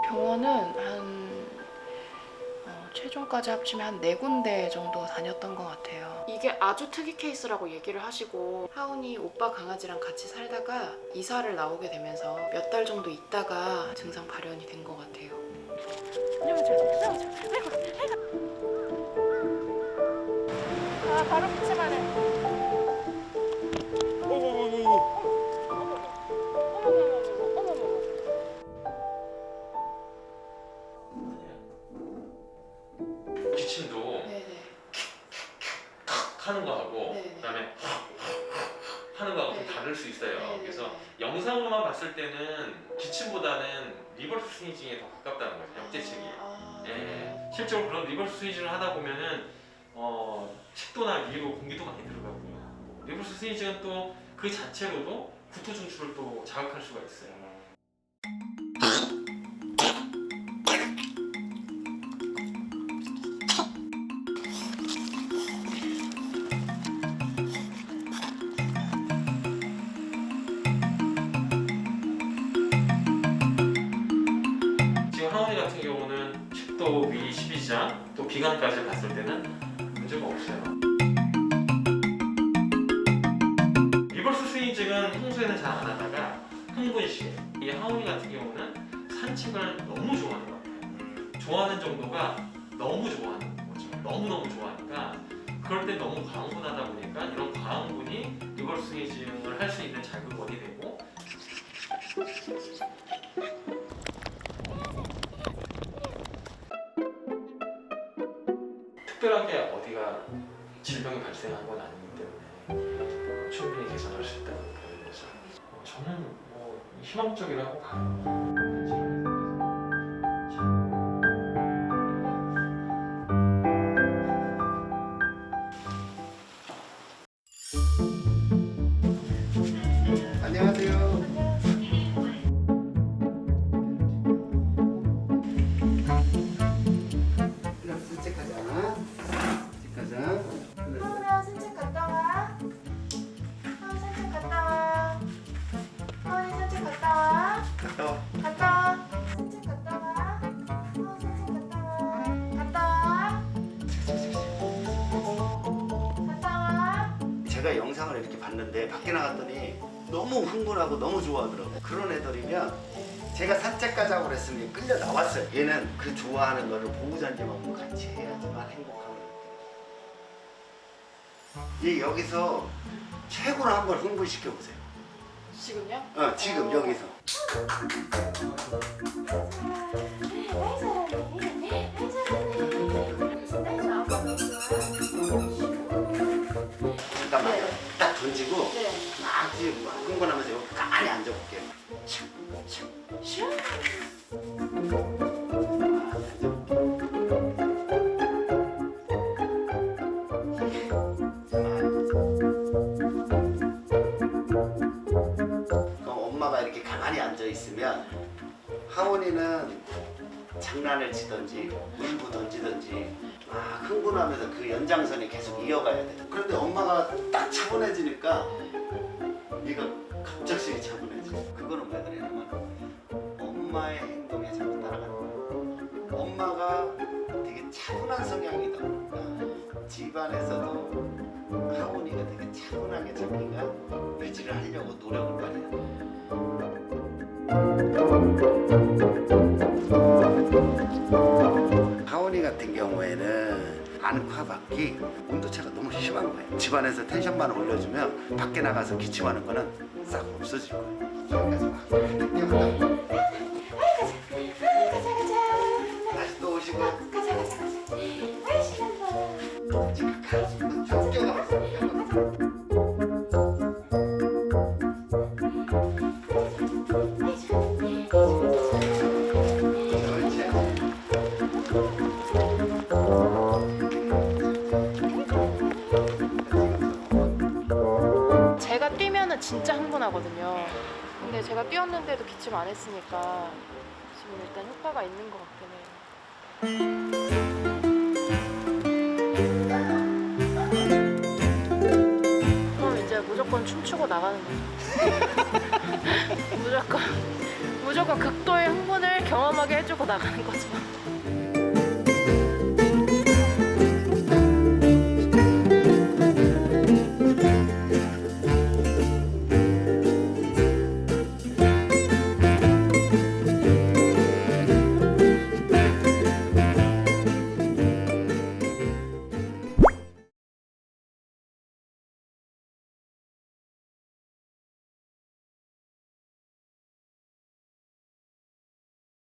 병원은 최종까지 합치면 한 4군데 정도 다녔던 것 같아요. 이게 아주 특이 케이스라고 얘기를 하시고, 하은이 오빠 강아지랑 같이 살다가 이사를 나오게 되면서 몇 달 정도 있다가 증상 발현이 된 것 같아요. 아, 바로 기침하네. 기침도 네네. 하는 거하고 네네. 그다음에 하는 거하고 좀 네. 다를 수 있어요. 네네. 그래서 영상으로만 봤을 때는 기침보다는 리버스 스니징에 더 가깝다는 거죠. 역제측이. 네. 실제로 그런 리버스 스니징을 하다 보면은 식도나 위로 공기도 많이 들어가고요. 리버스 스니징은 또 그 자체로도 구토 중추를 또 자극할 수가 있어요. 지금 하은이 같은 경우는 식도 위 12장 또 비관까지 봤을 때는 문제가 없어요. 리버스 스윙증은 평소에는 잘 안 하다가 흥분 시에, 이 하은이 같은 경우는 산책을 너무 좋아하는 것 같아요. 좋아하는 정도가 너무 좋아하는 거죠. 너무너무 좋아하니까 그럴 때 너무 과흥분하다 보니까 이런 과흥분이 리버스 스윙증을 할 수 있는 자극원이 되고, 특별하게 어디가 질병이 발생한 건 아니기 때문에 충분히 개선할 수 있다고 보여서 저는 뭐 희망적이라고 봐요. 안녕하세요. 산책하자. 산책하자. 하은아 산책 갔다 와. 하은 산책 갔다 와. 하은이 산책 갔다 와. 갔다 와. 갔다 와. 산책 갔다 와. 하은 산책 갔다 와. 갔다 와. 갔다 와. 제가 영상을 이렇게 봤는데 밖에 나갔더니 너무 흥분하고 너무 좋아하더라고요. 그런 애들이면 제가 산책 가자고 그랬으면 끌려 나왔어요. 얘는 그 좋아하는 거를 보호자님하고 같이 해야지만 행복함을 느껴요. 얘 여기서 최고로 한번 흥분시켜 보세요. 지금요? 지금 여기서. 잠깐만요. 딱 던지고 막 지금 흥분하면서 여기 가만히 앉아볼게요. 그럼 엄마가 이렇게 가만히 앉아 있으면 하원이는 장난을 치든지 물고 던지든지 막 흥분하면서 그 연장선이 계속 이어가야 돼. 그런데 엄마가 딱 차분해지니까 얘가 갑작스레 차분해져. 그거는 왜 그러냐면 엄마의 행동에 자꾸 따라가는 거야. 엄마가 되게 차분한 성향이다 보니까 집안에서도 하원이가 되게 차분하게 자기가 유지를 하려고 노력을 많이 해. 하원이 같은 경우에는 안과박이 온도차가 너무 심한 거예요. 집안에서 텐션만 올려주면 밖에 나가서 기침하는 거는 싹 없어질 거예요. 여기까지 막 뛰어간다. 다시 또 오시고 지금 쭉 뛰어가면서 제가 뛰면은 진짜 흥분하거든요. 근데 제가 뛰었는데도 기침 안 했으니까 지금 일단 효과가 있는 것 같긴 해요. 그럼 이제 무조건 춤추고 나가는 거죠. 무조건 극도의 흥분을 경험하게 해주고 나가는 거죠.